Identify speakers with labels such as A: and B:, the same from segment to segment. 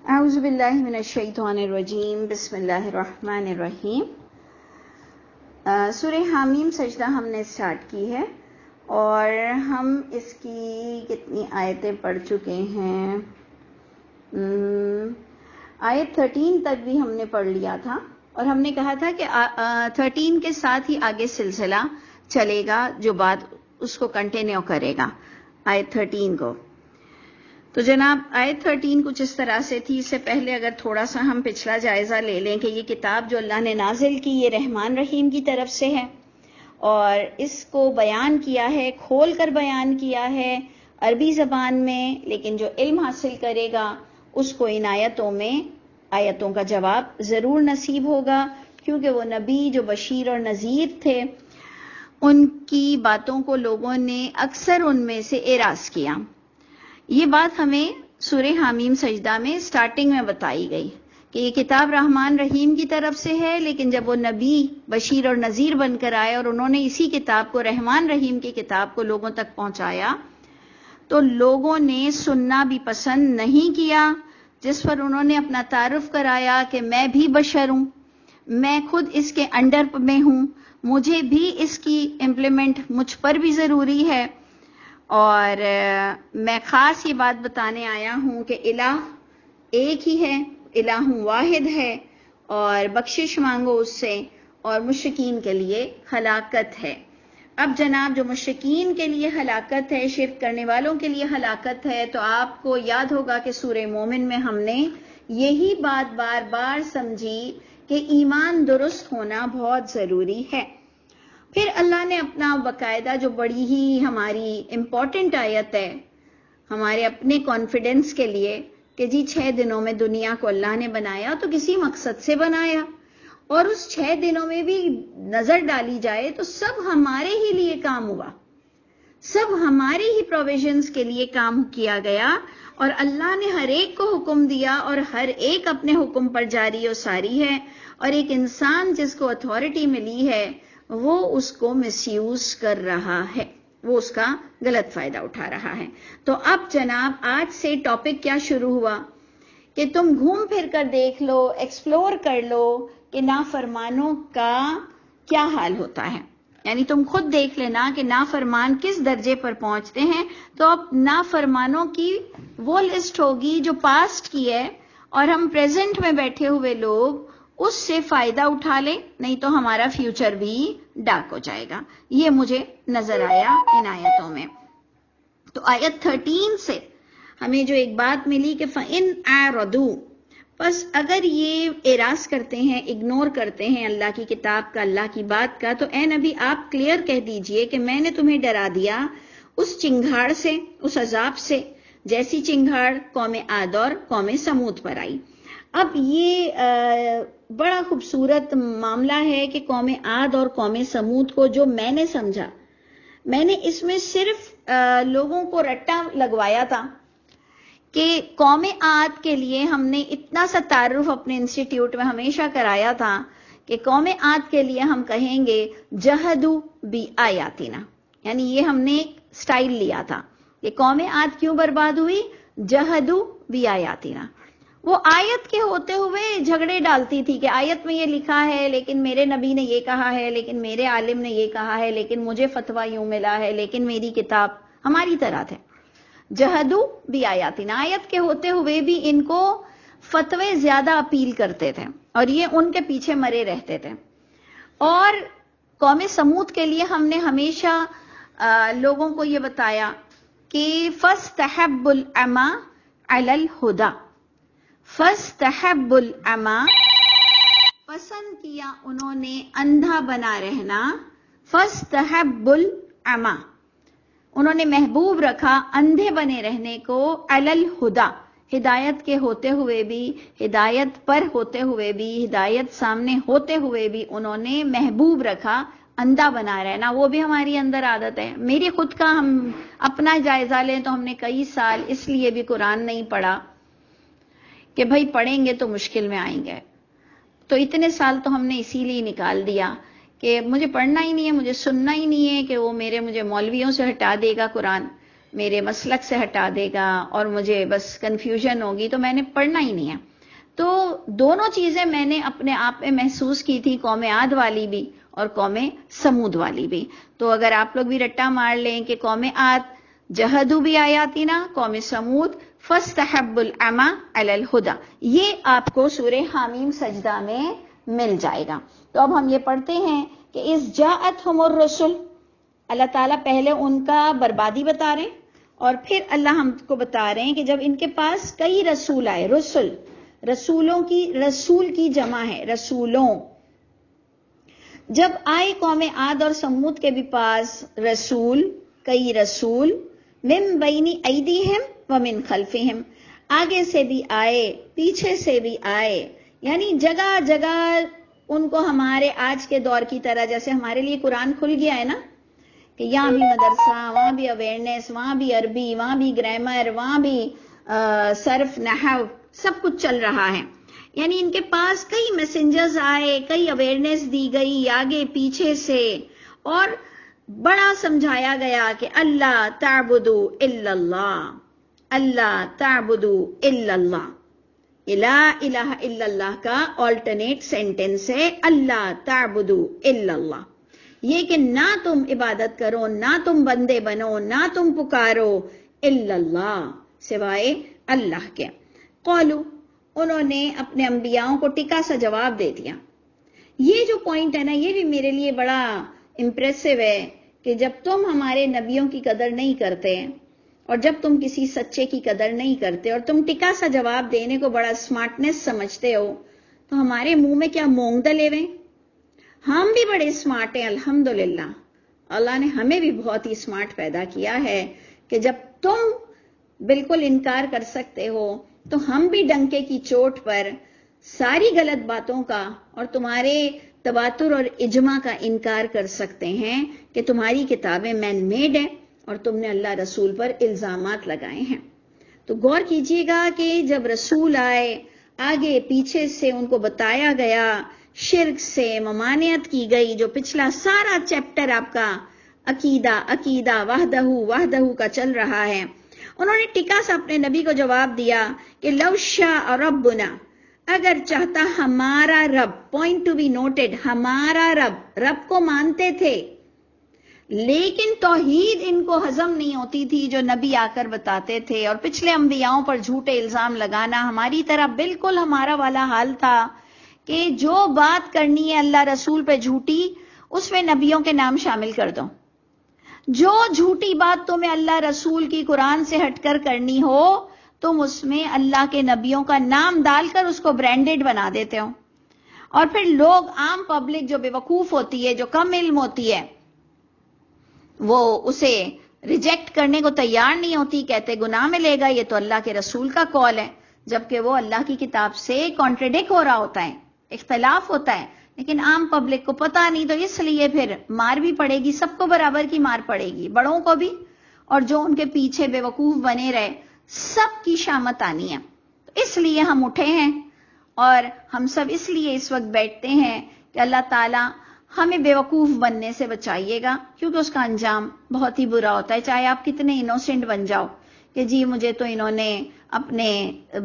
A: اعوذ باللہ من الشیطان الرجیم، بسم اللہ الرحمن الرحیم۔ سورہ حامیم سجدہ ہم نے سٹارٹ کی ہے اور ہم اس کی کتنی آیتیں پڑھ چکے ہیں؟ آیت 13 تک بھی ہم نے پڑھ لیا تھا اور ہم نے کہا تھا کہ 13 کے ساتھ ہی آگے سلسلہ چلے گا، جو بات اس کو کنٹینیو کرے گا آیت 13 کو۔ تو جناب آیت 13 کچھ اس طرح سے تھی۔ اس سے پہلے اگر تھوڑا سا ہم پچھلا جائزہ لے لیں کہ یہ کتاب جو اللہ نے نازل کی یہ رحمان رحیم کی طرف سے ہے اور اس کو بیان کیا ہے، کھول کر بیان کیا ہے عربی زبان میں، لیکن جو علم حاصل کرے گا اس کو ان آیتوں میں آیتوں کا جواب ضرور نصیب ہوگا، کیونکہ وہ نبی جو بشیر اور نذیر تھے ان کی باتوں کو لوگوں نے اکثر ان میں سے اعراض کیا۔ یہ بات ہمیں سورہ حامیم سجدہ میں سٹارٹنگ میں بتائی گئی کہ یہ کتاب رحمان رحیم کی طرف سے ہے، لیکن جب وہ نبی بشیر اور نذیر بن کر آئے اور انہوں نے اسی کتاب کو، رحمان رحیم کی کتاب کو لوگوں تک پہنچایا تو لوگوں نے سننا بھی پسند نہیں کیا، جس پر انہوں نے اپنا تعارف کرایا کہ میں بھی بشر ہوں، میں خود اس کے انڈر میں ہوں، مجھے بھی اس کی امپلیمنٹ مجھ پر بھی ضروری ہے، اور میں خاص یہ بات بتانے آیا ہوں کہ الہ ایک ہی ہے، الہ واحد ہے اور بخشش مانگو اس سے، اور مشرکین کے لیے ہلاکت ہے۔ اب جناب جو مشرکین کے لیے ہلاکت ہے، شرک کرنے والوں کے لیے ہلاکت ہے، تو آپ کو یاد ہوگا کہ سورہ مومن میں ہم نے یہی بات بار بار سمجھی کہ ایمان درست ہونا بہت ضروری ہے۔ پھر اللہ نے اپنا باقاعدہ جو بڑی ہی ہماری امپورٹنٹ آیت ہے ہمارے اپنے کانفیڈنس کے لیے کہ جی 6 دنوں میں دنیا کو اللہ نے بنایا تو کسی مقصد سے بنایا، اور اس 6 دنوں میں بھی نظر ڈالی جائے تو سب ہمارے ہی لیے کام ہوا، سب ہماری ہی پروویژنز کے لیے کام کیا گیا، اور اللہ نے ہر ایک کو حکم دیا اور ہر ایک اپنے حکم پر جاری و ساری ہے، اور ایک انسان جس کو اتھارٹی ملی ہے وہ اس کو مس یوز کر رہا ہے، وہ اس کا غلط فائدہ اٹھا رہا ہے۔ تو اب جناب آج سے ٹاپک کیا شروع ہوا کہ تم گھوم پھر کر دیکھ لو، ایکسپلور کر لو کہ نافرمانوں کا کیا حال ہوتا ہے، یعنی تم خود دیکھ لینا کہ نافرمان کس درجے پر پہنچتے ہیں۔ تو اب نافرمانوں کی وہ لسٹ ہوگی جو پاسٹ کی ہے، اور ہم پریزنٹ میں بیٹھے ہوئے لوگ اس سے فائدہ اٹھا لیں، نہیں تو ہمارا فیوچر بھی ڈارک ہو جائے گا۔ یہ مجھے نظر آیا ان آیتوں میں۔ تو آیت 13 سے ہمیں جو ایک بات ملی کہ فَإِنْ أَعْرَضُوا، بس اگر یہ اعراض کرتے ہیں، اگنور کرتے ہیں اللہ کی کتاب کا، اللہ کی بات کا، تو اے نبی آپ کلیئر کہہ دیجئے کہ میں نے تمہیں ڈرا دیا اس چنگھاڑ سے، اس عذاب سے جیسی چنگھاڑ قوم عاد اور قوم سمود پر آئی۔ اب یہ بڑا خوبصورت معاملہ ہے کہ قوم عاد اور قوم سمود کو جو میں نے سمجھا، میں نے اس میں صرف لوگوں کو رٹا لگوایا تھا کہ قوم عاد کے لیے ہم نے اتنا سا تعارف اپنے انسٹیٹیوٹ میں ہمیشہ کرایا تھا کہ قوم عاد کے لیے ہم کہیں گے جہدوا بآیاتنا، یعنی یہ ہم نے ایک سٹائل لیا تھا کہ قوم عاد کیوں برباد ہوئی، جہدوا بآیاتنا۔ وہ آیت کے ہوتے ہوئے جھگڑے ڈالتی تھی کہ آیت میں یہ لکھا ہے لیکن میرے نبی نے یہ کہا ہے، لیکن میرے عالم نے یہ کہا ہے، لیکن مجھے فتویٰ یوں ملا ہے، لیکن میری کتاب ہماری طرح تھے۔ جہدوا بآیاتنا، آیت کے ہوتے ہوئے بھی ان کو فتوے زیادہ اپیل کرتے تھے اور یہ ان کے پیچھے مرے رہتے تھے۔ اور قوم سمود کے لیے ہم نے ہمیشہ لوگوں کو یہ بتایا کہ فاستحبوا العمی علی الہدی، فاستحبوا العمی، پسند کیا انہوں نے اندھا بنا رہنا، فاستحبوا العمی، انہوں نے محبوب رکھا اندھے بنے رہنے کو، علی الہدی، ہدایت کے ہوتے ہوئے بھی، ہدایت پر ہوتے ہوئے بھی، ہدایت سامنے ہوتے ہوئے بھی انہوں نے محبوب رکھا اندھا بنا رہنا۔ وہ بھی ہماری اندر عادت ہے۔ میری خود کا ہم اپنا جائزہ لیں تو ہم نے کئی سال اس لیے بھی قرآن نہیں پڑھا کہ بھائی پڑھیں گے تو مشکل میں آئیں گے، تو اتنے سال تو ہم نے اسی لیے نکال دیا کہ مجھے پڑھنا ہی نہیں ہے، مجھے سننا ہی نہیں ہے کہ وہ مجھے مولویوں سے ہٹا دے گا قرآن، میرے مسلک سے ہٹا دے گا اور مجھے بس کنفیوژن ہوگی تو میں نے پڑھنا ہی نہیں ہے. تو دونوں چیزیں میں نے اپنے آپ میں محسوس کی تھی، قوم عاد والی بھی اور قوم سمود والی بھی. تو اگر آپ لوگ بھی رٹا مار لیں کہ قوم عاد جہدو بھی آیاتنا، قوم سمود فاستحب العمی علی الہدی، یہ آپ کو سورہ حامیم سجدہ میں مل جائے گا. تو اب ہم یہ پڑھتے ہیں کہ اذ جاءتہم الرسل، اللہ تعالیٰ پہلے ان کا بربادی بتا رہے ہیں اور پھر اللہ ہم کو بتا رہے ہیں کہ جب ان کے پاس کئی رسول آئے. رسول کی جمع ہے رسولوں. جب آئے قوم عاد اور سمود کے بھی پاس رسول، کئی رسول، من بین ایدیہم ومن خلفہم، آگے سے بھی آئے پیچھے سے بھی آئے، یعنی جگہ جگہ ان کو ہمارے آج کے دور کی طرح، جیسے ہمارے لیے قرآن کھل گیا ہے نا کہ یہاں بھی مدرسہ، وہاں بھی اویئرنیس، وہاں بھی عربی، وہاں بھی گرامر، وہاں بھی صرف نحو، سب کچھ چل رہا ہے. یعنی ان کے پاس کئی میسنجرز آئے، کئی اویئرنیس دی گئی آگے پیچھے سے، اور بڑا سمجھایا گیا کہ اللہ تعبدوا الا اللہ، اللہ تعبدوا الا اللہ. لا الہ الا اللہ کا آلٹرنیٹ سینٹنس ہے اللہ تعبدوا الا اللہ، یہ کہ نہ تم عبادت کرو، نہ تم بندے بنو، نہ تم پکارو الا اللہ، سوائے اللہ کے. قولو، انہوں نے اپنے انبیاءوں کو ٹکا سا جواب دے دیا. یہ جو پوائنٹ ہے نا، یہ بھی میرے لیے بڑا امپریسو ہے کہ جب تم ہمارے نبیوں کی قدر نہیں کرتے اور جب تم کسی سچے کی قدر نہیں کرتے اور تم ٹکا سا جواب دینے کو بڑا اسمارٹنیس سمجھتے ہو، تو ہمارے منہ میں کیا مونگ دلے ہوئے؟ ہم بھی بڑے اسمارٹ ہیں الحمدللہ. اللہ نے ہمیں بھی بہت ہی اسمارٹ پیدا کیا ہے کہ جب تم بالکل انکار کر سکتے ہو تو ہم بھی ڈنکے کی چوٹ پر ساری غلط باتوں کا اور تمہارے تواتر اور اجماع کا انکار کر سکتے ہیں کہ تمہاری کتابیں مین میڈ ہیں اور تم نے اللہ رسول پر الزامات لگائے ہیں. تو غور کیجئے گا کہ جب رسول آئے آگے پیچھے سے ان کو بتایا گیا، شرک سے ممانعت کی گئی، جو پچھلا سارا چیپٹر آپ کا عقیدہ وحدہ کا چل رہا ہے. انہوں نے ٹکا سا اپنے نبی کو جواب دیا کہ لو شاء ربنا، اگر چاہتا ہمارا رب، پوائنٹ ٹو بی نوٹڈ، ہمارا رب کو مانتے تھے لیکن توحید ان کو ہضم نہیں ہوتی تھی جو نبی آ کر بتاتے تھے، اور پچھلے انبیاؤں پر جھوٹے الزام لگانا ہماری طرح بالکل ہمارا والا حال تھا کہ جو بات کرنی ہے اللہ رسول پہ جھوٹی، اس میں نبیوں کے نام شامل کر دو. جو جھوٹی بات تمہیں اللہ رسول کی قرآن سے ہٹ کر کرنی ہو، تم اس میں اللہ کے نبیوں کا نام ڈال کر اس کو برانڈڈ بنا دیتے ہو. اور پھر لوگ، عام پبلک جو بے وقوف ہوتی ہے، جو کم علم ہوتی ہے، وہ اسے ریجیکٹ کرنے کو تیار نہیں ہوتی، کہتے گناہ میں لے گا، یہ تو اللہ کے رسول کا قول ہے، جبکہ وہ اللہ کی کتاب سے کانٹریڈکٹ ہو رہا ہوتا ہے، اختلاف ہوتا ہے. لیکن عام پبلک کو پتہ نہیں، تو اس لیے پھر مار بھی پڑے گی، سب کو برابر کی مار پڑے گی، بڑوں کو بھی اور جو ان کے پیچھے بے وقوف بنے رہے، سب کی شامت آنی ہے. تو اس لیے ہم اٹھے ہیں اور ہم سب اس لیے اس وقت بیٹھتے ہیں کہ اللہ تعالیٰ ہمیں بے وقوف بننے سے بچائیے گا، کیونکہ اس کا انجام بہت ہی برا ہوتا ہے. چاہے آپ کتنے انوسینٹ بن جاؤ کہ جی مجھے تو انہوں نے اپنے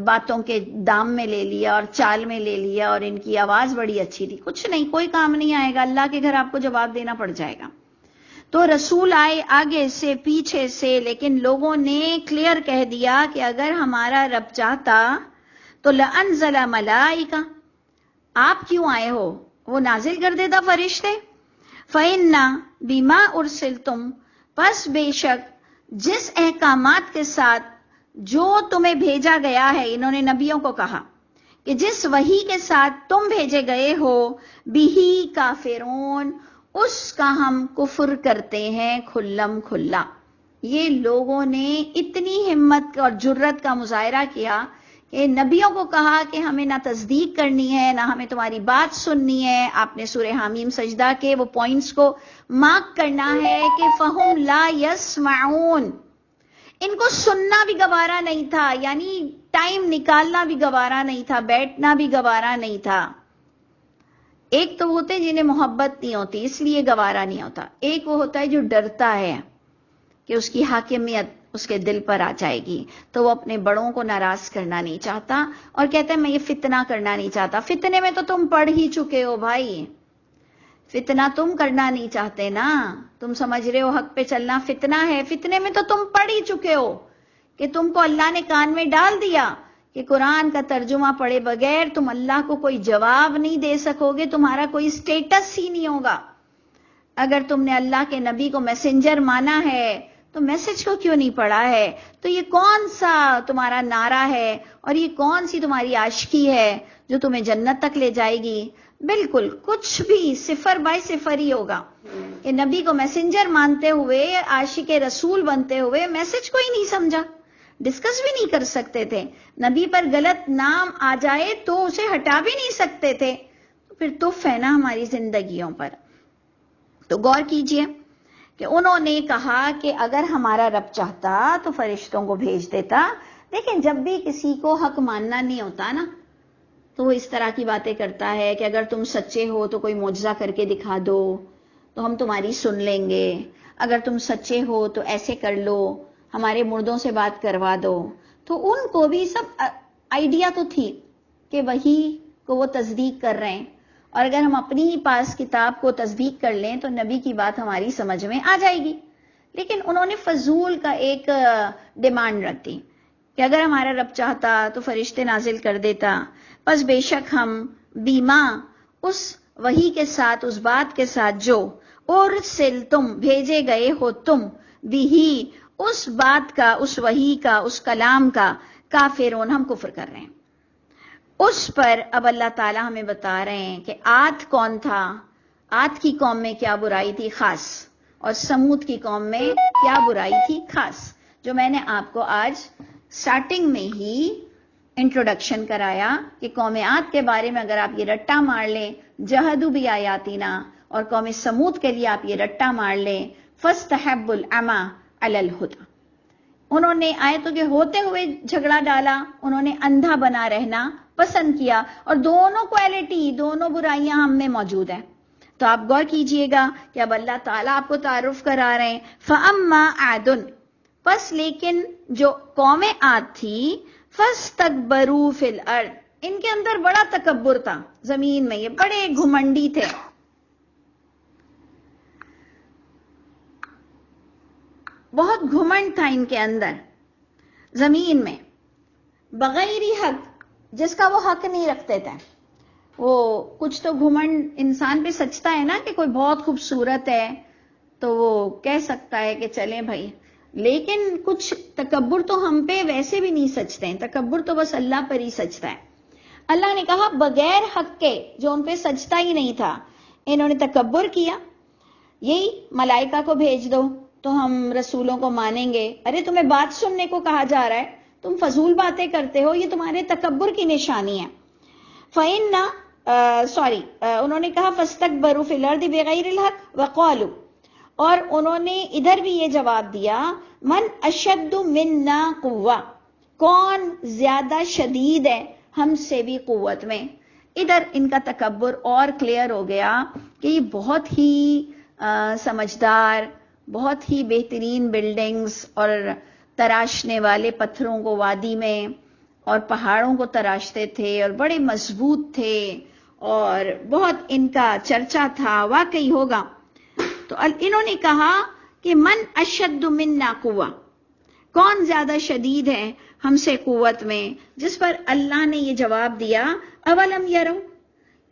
A: باتوں کے دام میں لے لیا اور چال میں لے لیا اور ان کی آواز بڑی اچھی تھی، کچھ نہیں، کوئی کام نہیں آئے گا، اللہ کے گھر آپ کو جواب دینا پڑ جائے گا. تو رسول آئے آگے سے پیچھے سے، لیکن لوگوں نے کلیئر کہہ دیا کہ اگر ہمارا رب چاہتا تو لَأَنزَلَ مَلَائِکَہ، آپ کیوں آئے ہو، وہ نازل کر دیتا فرشتے. فَإِنَّا بِمَا أُرْسِلْتُمْ، پس بے شک جس احکامات کے ساتھ جو تمہیں بھیجا گیا ہے، انہوں نے نبیوں کو کہا کہ جس وحی کے ساتھ تم بھیجے گئے ہو، بِہِ کافرون، اس کا ہم کفر کرتے ہیں کھلم کھلا. یہ لوگوں نے اتنی ہمت اور جرت کا مظاہرہ کیا کہ نبیوں کو کہا کہ ہمیں نہ تصدیق کرنی ہے، نہ ہمیں تمہاری بات سننی ہے. آپ نے سورہ حامیم سجدہ کے وہ پوائنٹس کو مارک کرنا ہے کہ فَهُمْ لَا يَسْمَعُونَ، ان کو سننا بھی گوارا نہیں تھا، یعنی ٹائم نکالنا بھی گوارا نہیں تھا، بیٹھنا بھی گوارا نہیں تھا. ایک تو ہوتے جنہیں محبت نہیں ہوتی اس لیے گوارا نہیں ہوتا، ایک وہ ہوتا ہے جو ڈرتا ہے کہ اس کی حاکمیت اس کے دل پر آ جائے گی تو وہ اپنے بڑوں کو ناراض کرنا نہیں چاہتا اور کہتا ہے میں یہ فتنہ کرنا نہیں چاہتا. فتنے میں تو تم پڑھ ہی چکے ہو بھائی, فتنہ تم کرنا نہیں چاہتے نا, تم سمجھ رہے ہو حق پہ چلنا فتنہ ہے, فتنے میں تو تم پڑھ ہی چکے ہو کہ تم کو اللہ نے کان میں ڈال دیا کہ قرآن کا ترجمہ پڑھے بغیر تم اللہ کو کوئی جواب نہیں دے سکو گے, تمہارا کوئی سٹیٹس ہی نہیں ہوگا. اگر تم نے اللہ کے نبی کو میسنجر مانا ہے تو میسج کو کیوں نہیں پڑھا ہے؟ تو یہ کون سا تمہارا نعرہ ہے اور یہ کون سی تمہاری عاشقی ہے جو تمہیں جنت تک لے جائے گی؟ بالکل کچھ بھی 0/0 ہی ہوگا. کہ نبی کو میسنجر مانتے ہوئے, عاشق رسول بنتے ہوئے میسج کو ہی نہیں سمجھا, ڈسکس بھی نہیں کر سکتے تھے, نبی پر غلط نام آ جائے تو اسے ہٹا بھی نہیں سکتے تھے, تو پھر تف ہے نا ہماری زندگیوں پر. تو غور کیجئے کہ انہوں نے کہا کہ اگر ہمارا رب چاہتا تو فرشتوں کو بھیج دیتا. لیکن جب بھی کسی کو حق ماننا نہیں ہوتا نا تو وہ اس طرح کی باتیں کرتا ہے کہ اگر تم سچے ہو تو کوئی معجزہ کر کے دکھا دو تو ہم تمہاری سن لیں گے, اگر تم سچے ہو تو ایسے کر لو, ہمارے مردوں سے بات کروا دو. تو ان کو بھی سب آئیڈیا تو تھی کہ وہی کو وہ تصدیق کر رہے ہیں, اور اگر ہم اپنی ہی پاس کتاب کو تصدیق کر لیں تو نبی کی بات ہماری سمجھ میں آ جائے گی. لیکن انہوں نے فضول کا ایک ڈیمانڈ رکھ دی کہ اگر ہمارا رب چاہتا تو فرشتے نازل کر دیتا, پس بے شک ہم بیما اس وحی کے ساتھ, اس بات کے ساتھ جو ارسل تم بھیجے گئے ہو تم بھی, اس بات کا, اس وحی کا, اس کلام کا کافرون ہم کفر کر رہے ہیں. اس پر اب اللہ تعالی ہمیں بتا رہے ہیں کہ عاد کون تھا, عاد کی قوم میں کیا برائی تھی خاص, اور سمود کی قوم میں کیا برائی تھی خاص, جو میں نے آپ کو آج سٹارٹنگ میں ہی انٹروڈکشن کرایا کہ قوم عاد کے بارے میں اگر آپ یہ رٹا مار لیں جہدوا بآیاتنا, اور قوم سمود کے لیے آپ یہ رٹا مار لیں فاستحبوا العمی علی الہدی, انہوں نے آیتوں کے ہوتے ہوئے جھگڑا ڈالا, انہوں نے اندھا بنا رہنا پسند کیا, اور دونوں کوالٹی, دونوں برائیاں ہم میں موجود ہیں. تو آپ غور کیجئے گا کہ اب اللہ تعالیٰ آپ کو تعارف کرا رہے ہیں. فَأَمَّا عَادٌ, پس لیکن جو قوم عاد تھی, فَاسْتَكْبَرُوا فِي الْأَرْضِ, ان کے اندر بڑا تکبر تھا زمین میں, یہ بڑے گھمنڈی تھے. بہت گھمنڈ تھا ان کے اندر زمین میں, بغیر حق, جس کا وہ حق نہیں رکھتے تھے. وہ کچھ تو گھمنڈ انسان پہ سچتا ہے نا کہ کوئی بہت خوبصورت ہے تو وہ کہہ سکتا ہے کہ چلیں بھائی, لیکن کچھ تکبر تو ہم پہ ویسے بھی نہیں سچتے ہیں, تکبر تو بس اللہ پر ہی سچتا ہے. اللہ نے کہا بغیر حق کے, جو ان پہ سچتا ہی نہیں تھا, انہوں نے تکبر کیا. یہی ملائکہ کو بھیج دو تو ہم رسولوں کو مانیں گے. ارے تمہیں بات سننے کو کہا جا رہا ہے, تم فضول باتیں کرتے ہو, یہ تمہارے تکبر کی نشانی ہے. انہوں نے کہا فاستکبروا فی الارض بغیر الحق وقالوا, اور انہوں نے ادھر بھی یہ جواب دیا من اشد منا قوہ, کون زیادہ شدید ہے ہم سے بھی قوت میں. ادھر ان کا تکبر اور کلیئر ہو گیا کہ یہ بہت ہی سمجھدار, بہت ہی بہترین بلڈنگز اور تراشنے والے پتھروں کو وادی میں اور پہاڑوں کو تراشتے تھے, اور بڑے مضبوط تھے, اور بہت ان کا چرچا تھا, واقعی ہوگا. تو انہوں نے کہا کہ من اشد منا قوہ, کون زیادہ شدید ہے ہم سے قوت میں, جس پر اللہ نے یہ جواب دیا اولم یرو,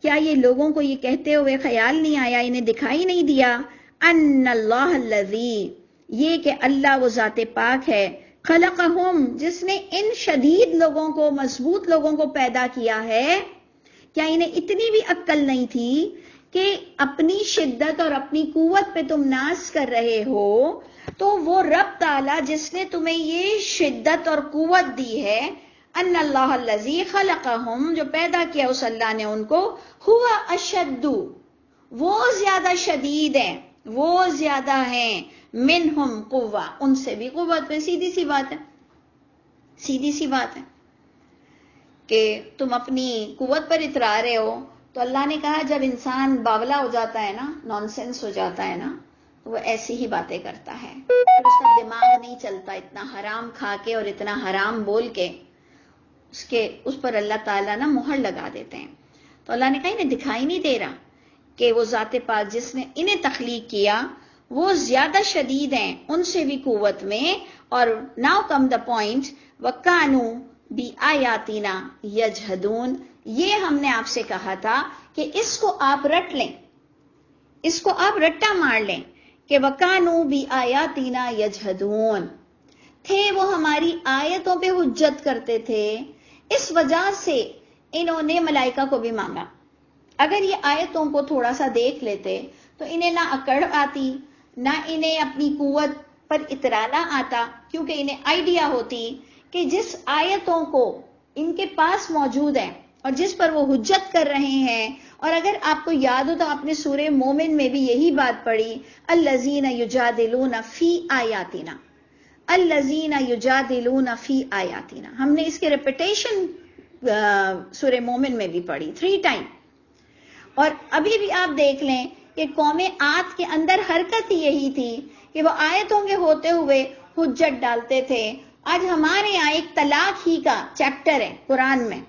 A: کیا یہ لوگوں کو یہ کہتے ہوئے خیال نہیں آیا, انہیں دکھائی نہیں دیا, ان اللہ الذی, یہ کہ اللہ وہ ذات پاک ہے, خلقہم, جس نے ان شدید لوگوں کو, مضبوط لوگوں کو پیدا کیا ہے. کیا انہیں اتنی بھی عقل نہیں تھی کہ اپنی شدت اور اپنی قوت پہ تم ناز کر رہے ہو, تو وہ رب تعالی جس نے تمہیں یہ شدت اور قوت دی ہے, ان اللہ الذی خلقہم, جو پیدا کیا اس اللہ نے ان کو, ہوا اشد, وہ زیادہ شدید ہیں, وہ زیادہ ہیں, منہم قوہ, ان سے بھی قوت میں. سیدھی سی بات ہے, سیدھی سی بات ہے کہ تم اپنی قوت پر اترا رہے ہو. تو اللہ نے کہا جب انسان باولا ہو جاتا ہے نا, نان سینس ہو جاتا ہے نا, وہ ایسی ہی باتیں کرتا ہے، اور اس کا دماغ نہیں چلتا، اتنا حرام کھا کے اور اتنا حرام بول کے اس پر اللہ تعالیٰ نا مہر لگا دیتے ہیں. تو اللہ نے کہا انہیں دکھائی نہیں دے رہا کہ وہ ذات پاک جس نے انہیں تخلیق کیا وہ زیادہ شدید ہیں ان سے بھی قوت میں. اور ناؤ کم دا پوائنٹ، وَكَانُوا بِآيَاتِنَا يَجْحَدُونَ. یہ ہم نے آپ سے کہا تھا کہ اس کو آپ رٹ لیں، اس کو آپ رٹا مار لیں کہ وَكَانُوا بِآيَاتِنَا يَجْحَدُونَ، تھے وہ ہماری آیتوں پہ حجت کرتے تھے. اس وجہ سے انہوں نے ملائکہ کو بھی مانگا. اگر یہ آیتوں کو تھوڑا سا دیکھ لیتے تو انہیں نہ اکڑ آتی، نہ انہیں اپنی قوت پر اترانا آتا، کیونکہ انہیں آئیڈیا ہوتی کہ جس آیتوں کو ان کے پاس موجود ہیں اور جس پر وہ حجت کر رہے ہیں. اور اگر آپ کو یاد ہو تو آپ نے سورہ مومن میں بھی یہی بات پڑھی، الذین یجادلون فی آیاتنا، الذین یجادلون فی آیاتنا. ہم نے اس کے ریپیٹیشن سورہ مومن میں بھی پڑھی 3 ٹائم. اور ابھی بھی آپ دیکھ لیں کہ قوم عاد کے اندر حرکت یہی تھی کہ وہ آیتوں کے ہوتے ہوئے حجت ڈالتے تھے. آج ہمارے یہاں ایک طلاق ہی کا چیپٹر ہے قرآن میں.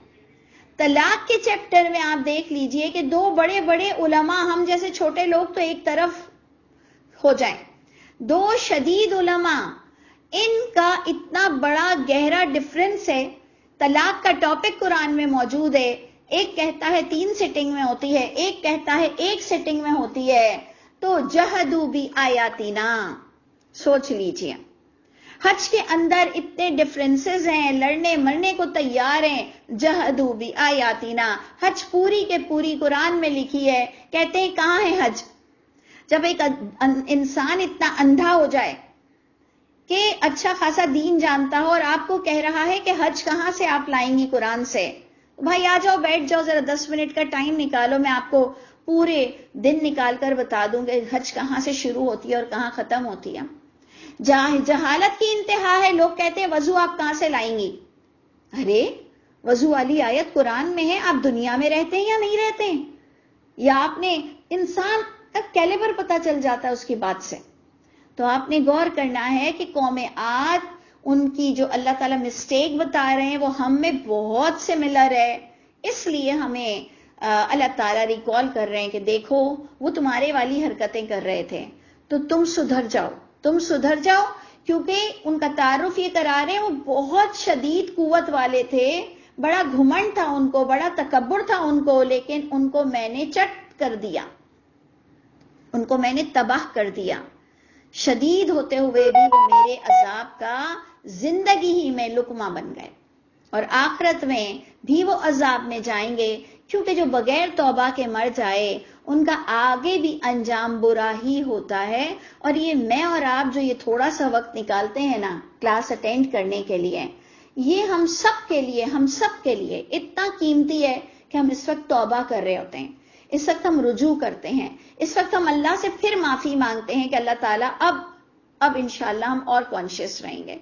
A: طلاق کے چیپٹر میں آپ دیکھ لیجئے کہ 2 بڑے بڑے علماء، ہم جیسے چھوٹے لوگ تو ایک طرف ہو جائیں، 2 شدید علماء، ان کا اتنا بڑا گہرا ڈفرنس ہے. طلاق کا ٹاپک قرآن میں موجود ہے، ایک کہتا ہے 3 سٹنگ میں ہوتی ہے، ایک کہتا ہے 1 سٹنگ میں ہوتی ہے. تو جہدوا بآیاتنا، سوچ لیجئے حج کے اندر اتنے ڈفرنسز ہیں، لڑنے مرنے کو تیار ہیں. جہدوا بآیاتنا، حج پوری کے پوری قرآن میں لکھی ہے. کہتے ہیں کہاں ہے حج؟ جب ایک انسان اتنا اندھا ہو جائے کہ اچھا خاصا دین جانتا ہو اور آپ کو کہہ رہا ہے کہ حج کہاں سے آپ لائیں گی قرآن سے، بھائی آ جاؤ بیٹھ جاؤ ذرا 10 منٹ کا ٹائم نکالو، میں آپ کو پورے دن نکال کر بتا دوں کہ حج کہاں سے شروع ہوتی ہے اور کہاں ختم ہوتی ہے. جہالت کی انتہا ہے. لوگ کہتے ہیں وضو آپ کہاں سے لائیں گی؟ ارے وضو والی آیت قرآن میں ہے، آپ دنیا میں رہتے ہیں یا نہیں رہتے ہیں؟ یا آپ نے انسان کا کیلیبر پتا چل جاتا ہے اس کی بات سے. تو آپ نے غور کرنا ہے کہ قوم عاد، ان کی جو اللہ تعالیٰ مسٹیک بتا رہے ہیں وہ ہم میں بہت سملر ہے. اس لیے ہمیں اللہ تعالیٰ ریکال کر رہے ہیں کہ دیکھو وہ تمہارے والی حرکتیں کر رہے تھے تو تم سدھر جاؤ، تم سدھر جاؤ. کیونکہ ان کا تعارف یہ کرا رہے ہیں وہ بہت شدید قوت والے تھے، بڑا گھمنڈ تھا ان کو، بڑا تکبر تھا ان کو، لیکن ان کو میں نے چٹ کر دیا، ان کو میں نے تباہ کر دیا. شدید ہوتے ہوئے بھی وہ میرے عذاب کا زندگی ہی میں لقمہ بن گئے، اور آخرت میں بھی وہ عذاب میں جائیں گے. کیونکہ جو بغیر توبہ کے مر جائے ان کا آگے بھی انجام برا ہی ہوتا ہے. اور یہ میں اور آپ جو یہ تھوڑا سا وقت نکالتے ہیں نا کلاس اٹینڈ کرنے کے لیے، یہ ہم سب کے لیے اتنا قیمتی ہے کہ ہم اس وقت توبہ کر رہے ہوتے ہیں، اس وقت ہم رجوع کرتے ہیں، اس وقت ہم اللہ سے پھر معافی مانگتے ہیں کہ اللہ تعالیٰ اب انشاءاللہ ہم اور کانشیس رہیں گے.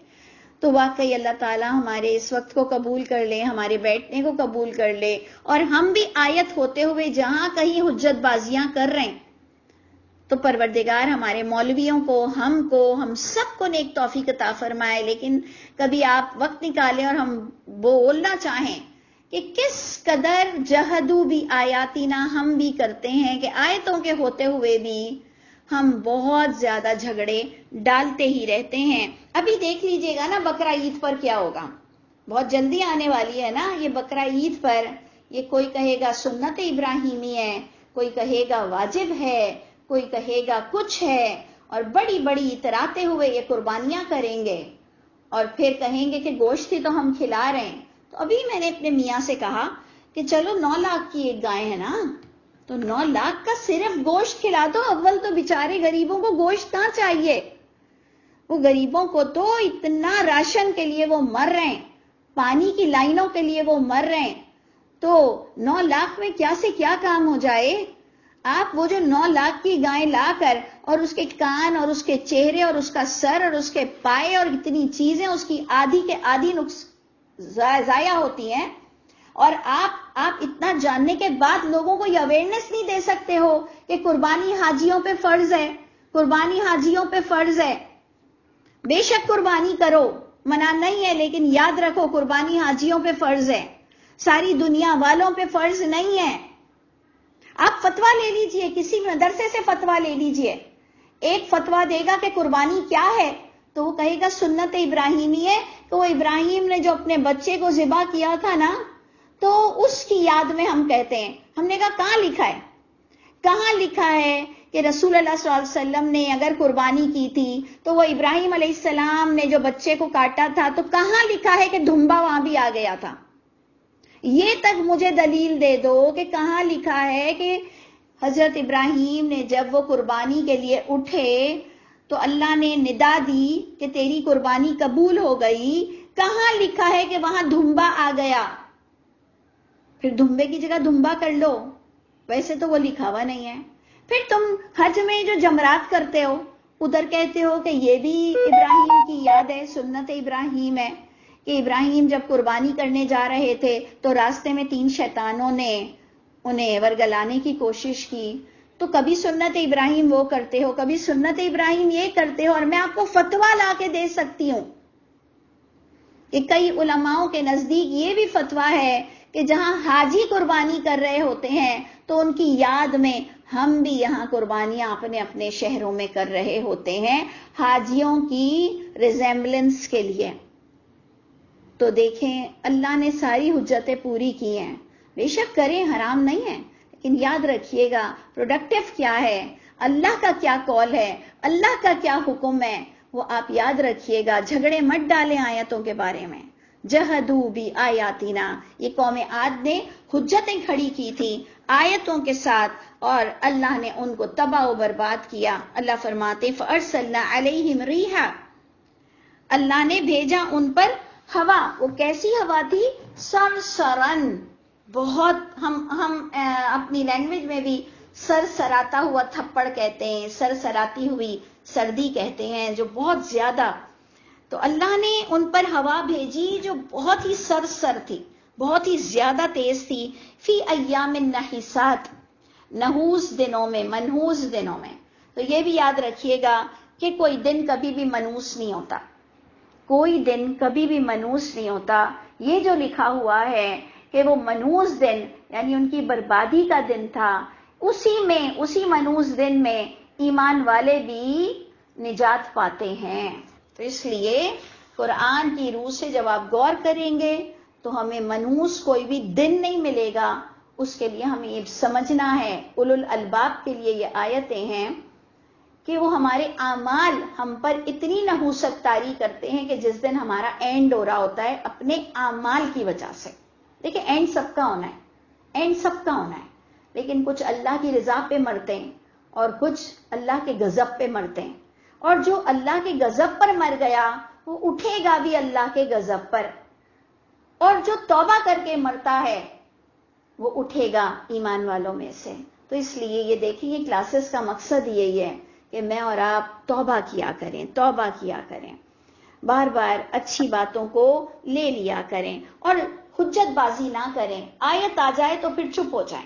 A: تو واقعی اللہ تعالیٰ ہمارے اس وقت کو قبول کر لے، ہمارے بیٹھنے کو قبول کر لے، اور ہم بھی آیت ہوتے ہوئے جہاں کہیں حجت بازیاں کر رہے ہیں تو پروردگار ہمارے مولویوں کو، ہم سب کو نیک توفیق عطا فرمائے. لیکن کبھی آپ وقت نکالیں اور ہم بولنا چاہیں کہ کس قدر جہدوا بآیاتنا ہم بھی کرتے ہیں کہ آیتوں کے ہوتے ہوئے بھی ہم بہت زیادہ جھگڑے ڈالتے ہی رہتے ہیں. ابھی دیکھ لیجئے گا نا بقرہ عید پر کیا ہوگا، بہت جلدی آنے والی ہے نا یہ بقرہ عید پر. یہ کوئی کہے گا سنت ابراہیمی ہے، کوئی کہے گا واجب ہے، کوئی کہے گا کچھ ہے، اور بڑی بڑی اتراتے ہوئے یہ قربانیاں کریں گے اور پھر کہیں گے کہ گوشت ہی تو ہم کھلا رہے ہیں. تو ابھی میں نے اپنے میاں سے کہا کہ چلو 9 لاکھ کی ایک گائے ہے نا، تو 9 لاکھ کا صرف گوشت کھلا دو. اول تو بیچارے غریبوں کو گوشت کہاں چاہیے، وہ غریبوں کو تو اتنا راشن کے لیے وہ مر رہے ہیں، پانی کی لائنوں کے لیے وہ مر رہے ہیں. تو 9 لاکھ میں کیا سے کیا کام ہو جائے. آپ وہ جو 9 لاکھ کی گائے لا کر اور اس کے کان اور اس کے چہرے اور اس کا سر اور اس کے پائے اور اتنی چیزیں اس کی آدھی کے آدھی ضائع ہوتی ہیں، اور آپ اتنا جاننے کے بعد لوگوں کو یہ اویئرنیس نہیں دے سکتے ہو کہ قربانی حاجیوں پہ فرض ہے. قربانی حاجیوں پہ فرض ہے، بے شک قربانی کرو، منع نہیں ہے، لیکن یاد رکھو قربانی حاجیوں پہ فرض ہے، ساری دنیا والوں پہ فرض نہیں ہے۔ آپ فتویٰ لے لیجئے، کسی مدرسے سے فتویٰ لے لیجئے، ایک فتویٰ دے گا کہ قربانی کیا ہے تو وہ کہے گا سنت ابراہیمی ہے، کہ وہ ابراہیم نے جو اپنے بچے کو ذبح کیا تھا نا، تو اس کی یاد میں ہم کہتے ہیں۔ ہم نے کہا کہاں لکھا ہے؟ کہاں لکھا ہے کہ رسول اللہ صلی اللہ علیہ وسلم نے اگر قربانی کی تھی تو وہ ابراہیم علیہ السلام نے جو بچے کو کاٹا تھا، تو کہاں لکھا ہے کہ دھمبا وہاں بھی آ گیا تھا؟ یہ تک مجھے دلیل دے دو کہ کہاں لکھا ہے کہ حضرت ابراہیم نے جب وہ قربانی کے لیے اٹھے تو اللہ نے ندا دی کہ تیری قربانی قبول ہو گئی، کہاں لکھا ہے کہ وہاں دھمبا آ گیا؟ پھر دھمبے کی جگہ دھمبا کر لو، ویسے تو وہ لکھا ہوا نہیں ہے۔ پھر تم حج میں جو جمرات کرتے ہو ادھر کہتے ہو کہ یہ بھی ابراہیم کی یاد ہے، سنت ابراہیم ہے، کہ ابراہیم جب قربانی کرنے جا رہے تھے تو راستے میں 3 شیطانوں نے انہیں ورگلانے کی کوشش کی، تو کبھی سنت ابراہیم وہ کرتے ہو، کبھی سنت ابراہیم یہ کرتے ہو، اور میں آپ کو فتویٰ لا کے دے سکتی ہوں کہ کئی علماؤں کے نزدیک یہ بھی فتویٰ ہے کہ جہاں حاجی قربانی کر رہے ہوتے ہیں تو ان کی یاد میں ہم بھی یہاں قربانیاں اپنے اپنے شہروں میں کر رہے ہوتے ہیں حاجیوں کی ریزیمبلنس کے لیے۔ تو دیکھیں اللہ نے ساری حجتیں پوری کی ہیں، بے شک کریں، حرام نہیں ہے، لیکن یاد رکھیے گا پروڈکٹیو کیا ہے، اللہ کا کیا قول ہے، اللہ کا کیا حکم ہے، وہ آپ یاد رکھیے گا۔ جھگڑے مت ڈالیں آیتوں کے بارے میں۔ جہدو بھی آیاتینا، یہ قوم عاد نے حجتیں کھڑی کی تھی آیتوں کے ساتھ، اور اللہ نے ان کو تباہ و برباد کیا۔ اللہ فرماتے فَأَرْسَلْنَا عَلَيْهِمْ رِيحًا، اللہ نے بھیجا ان پر ہوا۔ وہ کیسی ہوا تھی؟ سرسرن، بہت ہم اپنی لینگویج میں بھی سر سراتا ہوا تھپڑ کہتے ہیں، سر سراتی ہوئی سردی کہتے ہیں، جو بہت زیادہ۔ تو اللہ نے ان پر ہوا بھیجی جو بہت ہی سرسر تھی، بہت ہی زیادہ تیز تھی، فی ایام نحسات، نحوس دنوں میں، منحوس دنوں میں۔ تو یہ بھی یاد رکھیے گا کہ کوئی دن کبھی بھی منحوس نہیں ہوتا، کوئی دن کبھی بھی منحوس نہیں ہوتا۔ یہ جو لکھا ہوا ہے کہ وہ منحوس دن یعنی ان کی بربادی کا دن تھا، اسی منحوس دن میں ایمان والے بھی نجات پاتے ہیں۔ تو اس لیے قرآن کی روح سے جب آپ غور کریں گے تو ہمیں منحوس کوئی بھی دن نہیں ملے گا، اس کے لیے ہمیں یہ سمجھنا ہے، اولو الالباب کے لیے یہ آیتیں ہیں کہ وہ ہمارے اعمال ہم پر اتنی نحوست طاری کرتے ہیں کہ جس دن ہمارا اینڈ ہو رہا ہوتا ہے اپنے اعمال کی وجہ سے۔ دیکھیں اینڈ سب کا ہونا ہے، اینڈ سب کا ہونا ہے، لیکن کچھ اللہ کی رضا پہ مرتے ہیں اور کچھ اللہ کے غضب پہ مرتے ہیں، اور جو اللہ کے غضب پر مر گیا وہ اٹھے گا بھی اللہ کے غضب پر، اور جو توبہ کر کے مرتا ہے وہ اٹھے گا ایمان والوں میں سے۔ تو اس لیے یہ دیکھیں یہ کلاسز کا مقصد یہی ہے کہ میں اور آپ توبہ کیا کریں، توبہ کیا کریں، بار بار اچھی باتوں کو لے لیا کریں اور حجت بازی نہ کریں، آیت آ جائے تو پھر چپ ہو جائیں۔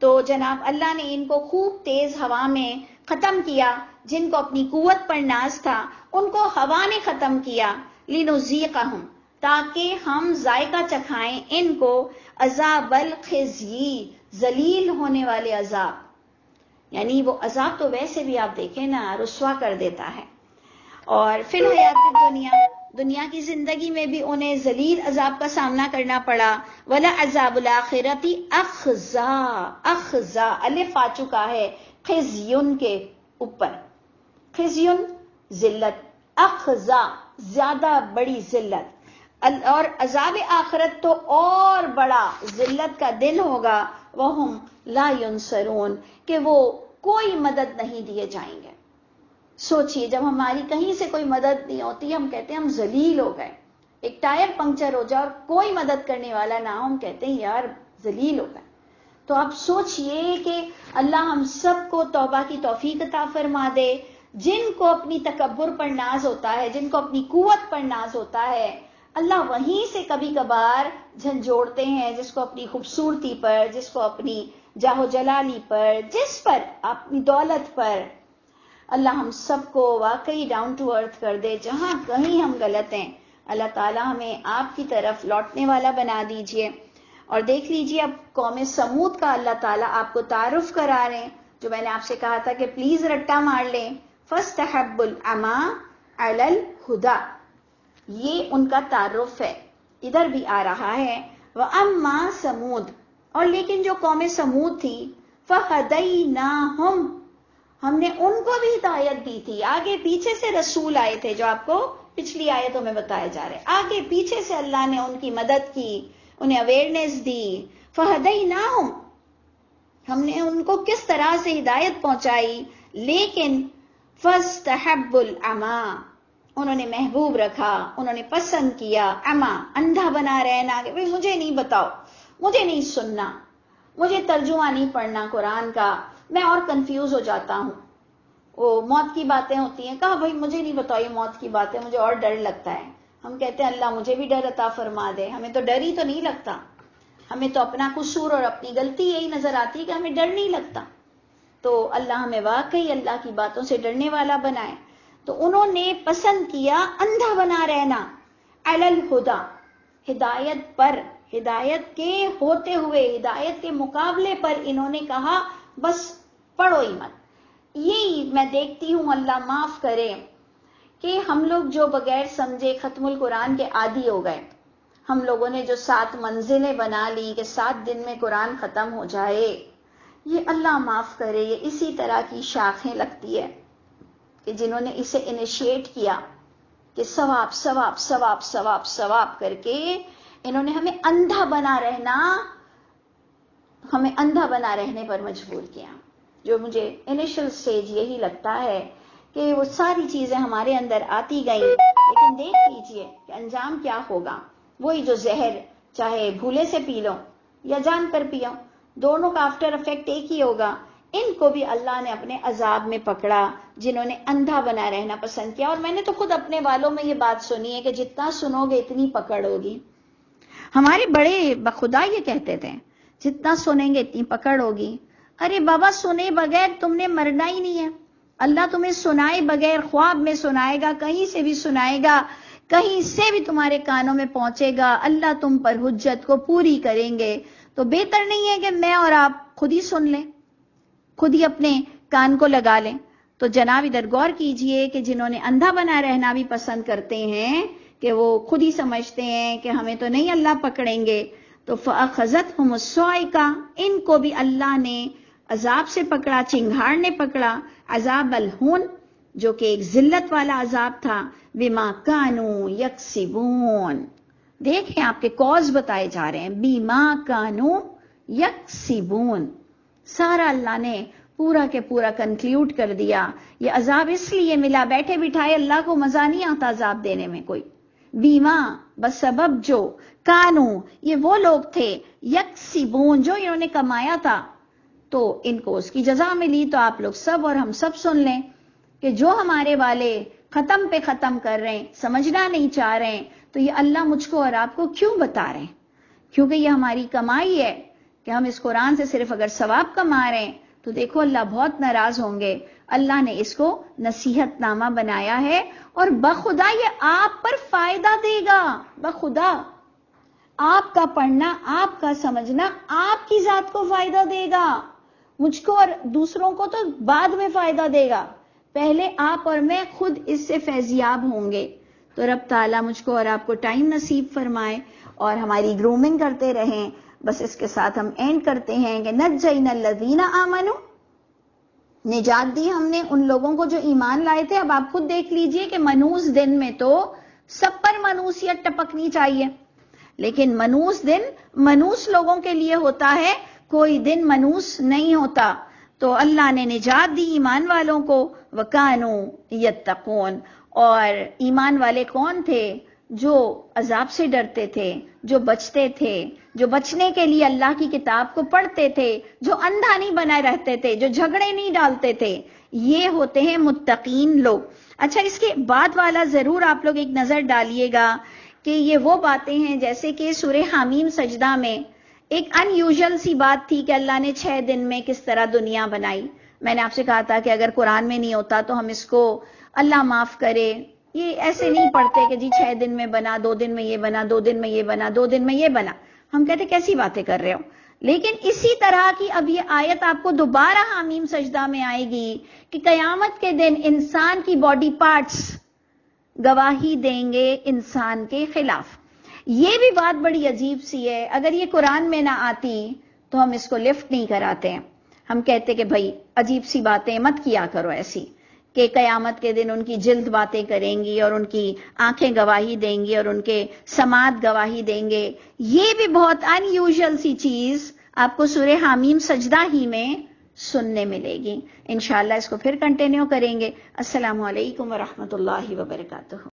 A: تو جناب اللہ نے ان کو خوب تیز ہوا میں ختم کیا، جن کو اپنی قوت پر ناز تھا ان کو ہوا نے ختم کیا، لِنُذِيقَهُمْ، تاکہ ہم ذائقہ چکھائیں ان کو عذاب الخزی، ذلیل ہونے والے عذاب، یعنی وہ عذاب تو ویسے بھی آپ دیکھیں نا رسوا کر دیتا ہے، اور پھر حیات دنیا کی زندگی میں بھی انہیں ذلیل عذاب کا سامنا کرنا پڑا۔ وَلَعَذَابُ الْآخِرَةِ أَخْزَىٰ، اخزا الف آ چکا ہے خزیون کے اوپر، خزیون ذلت، اخزا زیادہ بڑی ذلت، اور عذاب آخرت تو اور بڑا ذلت کا دن ہوگا، وَهُمْ لَا يُنصَرُونَ، کہ وہ کوئی مدد نہیں دیے جائیں گے۔ سوچئے جب ہماری کہیں سے کوئی مدد نہیں ہوتی ہم کہتے ہیں ہم ذلیل ہو گئے، ایک ٹائر پنکچر ہو جائے اور کوئی مدد کرنے والا نہ ہو ہم کہتے ہیں یار ذلیل ہو گئے۔ تو آپ سوچئے کہ اللہ ہم سب کو توبہ کی توفیق عطا فرما دے، جن کو اپنی تکبر پر ناز ہوتا ہے، جن کو اپنی قوت پر ناز ہوتا ہے، اللہ وہیں سے کبھی کبھار جھنجھوڑتے ہیں، جس کو اپنی خوبصورتی پر، جس کو اپنی جاہ و جلالی پر، جس پر اپنی دولت پر، اللہ ہم سب کو واقعی ڈاؤن ٹو ارتھ کر دے. جہاں کہیں ہم غلط ہیں اللہ تعالیٰ ہمیں آپ کی طرف لوٹنے والا بنا دیجئے. اور دیکھ لیجئے اب قوم سمود کا اللہ تعالیٰ آپ کو تعارف کرا رہے ہیں، جو میں نے آپ سے کہا تھا کہ پلیز رٹا مار لیں. فَاسْتَحَبُّ الْعَمَىٰ عَلَى الْهُدَىٰ، یہ ان کا تعارف ہے، ادھر بھی آ رہا ہے. وَأَمَّا سَمُودَ، اور لیکن جو قوم سمود تھی، فَهَدَيْنَاهُمْ، ہم نے ان کو بھی ہدایت دی تھی. آگے پیچھے سے رسول آئے تھے جو آپ کو پچھلی آیتوں میں بتائے جا رہے، آگے پیچھے سے اللہ نے ان کی مدد کی، انہیں اویئرنیس دی. فَهَدَيْنَاهُمْ، ہم نے ان کو کس طرح سے ہدایت پہنچائی. لیکن فَاسْتَحَبُّ الْعَمَىٰ، انہوں نے محبوب رکھا، انہوں نے پسند کیا عما، اندھا بنا رہنا کہ بھئی مجھے نہیں بتاؤ، مجھے نہیں سننا، مجھے ترجمہ نہیں پڑھنا قرآن کا، میں اور کنفیوز ہو جاتا ہوں. وہ موت کی باتیں ہوتی ہیں، کہا بھئی مجھے نہیں بتاؤ یہ موت کی باتیں، مجھے اور ڈر لگتا ہے. ہم کہتے ہیں اللہ مجھے بھی ڈر عطا فرما دے. ہمیں تو ڈر ہی تو نہیں لگتا، ہمیں تو اپنا قصور اور اپنی غلطی یہی نظر آتی ہے کہ ہمیں ڈر نہیں لگتا. تو اللہ ہمیں واقعی اللہ کی باتوں سے ڈرنے والا بنائے. تو انہوں نے پسند کیا اندھا بنا رہنا، علی الہدا، ہدایت پر، ہدایت کے ہوتے ہوئے، ہدایت کے مقابلے پر انہوں نے کہا بس پڑھو ہی مت. یہی میں دیکھتی ہوں، اللہ معاف کرے، کہ ہم لوگ جو بغیر سمجھے ختم القرآن کے عادی ہو گئے. ہم لوگوں نے جو 7 منزلیں بنا لی کہ 7 دن میں قرآن ختم ہو جائے، یہ اللہ معاف کرے، یہ اسی طرح کی شاخیں لگتی ہے کہ جنہوں نے اسے انیشیٹ کیا کہ ثواب ثواب ثواب ثواب ثواب کر کے انہوں نے ہمیں اندھا بنا رہنے پر مجبور کیا. جو مجھے انیشل سٹیج یہی لگتا ہے کہ وہ ساری چیزیں ہمارے اندر آتی گئیں، لیکن دیکھ لیجئے کہ انجام کیا ہوگا. وہی جو زہر چاہے بھولے سے پی لو یا جان کر پیو، دونوں کا آفٹر افیکٹ ایک ہی ہوگا. ان کو بھی اللہ نے اپنے عذاب میں پکڑا جنہوں نے اندھا بنا رہنا پسند کیا. اور میں نے تو خود اپنے والوں میں یہ بات سنی ہے کہ جتنا سنو گے اتنی پکڑ ہوگی. ہمارے بڑے بخدا یہ کہتے تھے جتنا سنیں گے اتنی پکڑ ہوگی. ارے بابا سنے بغیر تم نے مرنا ہی نہیں ہے. اللہ تمہیں سنائے بغیر خواب میں سنائے گا، کہیں سے بھی سنائے گا، کہیں سے بھی تمہارے کانوں میں پہنچے گا. اللہ تم پر حجت کو پوری کریں گے. تو بہتر نہیں ہے کہ میں اور آپ خود ہی سن لیں، خود ہی اپنے کان کو لگا لیں. تو جناب ادھر غور کیجئے کہ جنہوں نے اندھا بنا رہنا بھی پسند کرتے ہیں کہ وہ خود ہی سمجھتے ہیں کہ ہمیں تو نہیں اللہ پکڑیں گے، تو فَأَخَذَتْهُمُ الصَّاعِقَةُ، ان کو بھی اللہ نے عذاب سے پکڑا، چنگھاڑ نے پکڑا. عذاب الہون، جو کہ ایک ذلت والا عذاب تھا. بِمَا كَانُوا يَكْسِبُونَ، دیکھیں آپ کے کاز بتائے جا رہے ہیں. بِمَا كَانُوا يَكْسِبُونَ، سارا اللہ نے پورا کے پورا کنکلیوڈ کر دیا. یہ عذاب اس لیے ملا، بیٹھے بٹھائے اللہ کو مزہ نہیں آتا عذاب دینے میں کوئی. بیما بسبب جو، کانو یہ وہ لوگ تھے، یکسبون جو انہوں نے کمایا تھا، تو ان کو اس کی جزا ملی. تو آپ لوگ سب اور ہم سب سن لیں کہ جو ہمارے والے ختم پہ ختم کر رہے ہیں، سمجھنا نہیں چاہ رہے ہیں، تو یہ اللہ مجھ کو اور آپ کو کیوں بتا رہے ہیں؟ کیونکہ یہ ہماری کمائی ہے کہ ہم اس قرآن سے صرف اگر ثواب کما رہے ہیں تو دیکھو اللہ بہت ناراض ہوں گے. اللہ نے اس کو نصیحت نامہ بنایا ہے، اور بخدا یہ آپ پر فائدہ دے گا. بخدا آپ کا پڑھنا، آپ کا سمجھنا آپ کی ذات کو فائدہ دے گا. مجھ کو اور دوسروں کو تو بعد میں فائدہ دے گا، پہلے آپ اور میں خود اس سے فیضیاب ہوں گے. تو رب تعالیٰ مجھ کو اور آپ کو ٹائم نصیب فرمائے اور ہماری گرومنگ کرتے رہیں. بس اس کے ساتھ ہم اینڈ کرتے ہیں کہ نجینا الذین آمنوا، نجات دی ہم نے ان لوگوں کو جو ایمان لائے تھے. اب آپ خود دیکھ لیجئے کہ منوس دن میں تو سب پر منوسیت ٹپکنی چاہیے، لیکن منوس دن منوس لوگوں کے لیے ہوتا ہے، کوئی دن منوس نہیں ہوتا. تو اللہ نے نجات دی ایمان والوں کو. وَكَانُوا يَتَّقُونَ، اور ایمان والے کون تھے؟ جو عذاب سے ڈرتے تھے، جو بچتے تھے، جو بچنے کے لیے اللہ کی کتاب کو پڑھتے تھے، جو اندھا نہیں بنائے رہتے تھے، جو جھگڑے نہیں ڈالتے تھے. یہ ہوتے ہیں متقین لوگ. اچھا اس کے بعد والا ضرور آپ لوگ ایک نظر ڈالیے گا کہ یہ وہ باتیں ہیں جیسے کہ سورہ حمیم سجدہ میں ایک ان یوزل سی بات تھی کہ اللہ نے 6 دن میں کس طرح دنیا بنائی. میں نے آپ سے کہا تھا کہ اگر قرآن میں نہیں ہوتا تو ہم اس کو اللہ معاف کرے، یہ ایسے نہیں پڑھتے کہ جی 6 دن میں بنا، 2 دن میں یہ بنا، 2 دن میں یہ بنا، 2 دن میں یہ بنا. ہم کہتے کیسی باتیں کر رہے ہو. لیکن اسی طرح کی اب یہ آیت آپ کو دوبارہ حامیم سجدہ میں آئے گی کہ قیامت کے دن انسان کی باڈی پارٹس گواہی دیں گے انسان کے خلاف. یہ بھی بات بڑی عجیب سی ہے. اگر یہ قرآن میں نہ آتی تو ہم اس کو لفٹ نہیں کراتے ہیں. ہم کہتے کہ بھائی عجیب سی باتیں مت کیا کرو ایسی کہ قیامت کے دن ان کی جلد باتیں کریں گی اور ان کی آنکھیں گواہی دیں گی اور ان کے سماعت گواہی دیں گے. یہ بھی بہت ان یوزل سی چیز آپ کو سورہ حامیم سجدہ ہی میں سننے ملے گی. انشاءاللہ اس کو پھر کنٹینیو کریں گے. السلام علیکم ورحمۃ اللہ وبرکاتہ.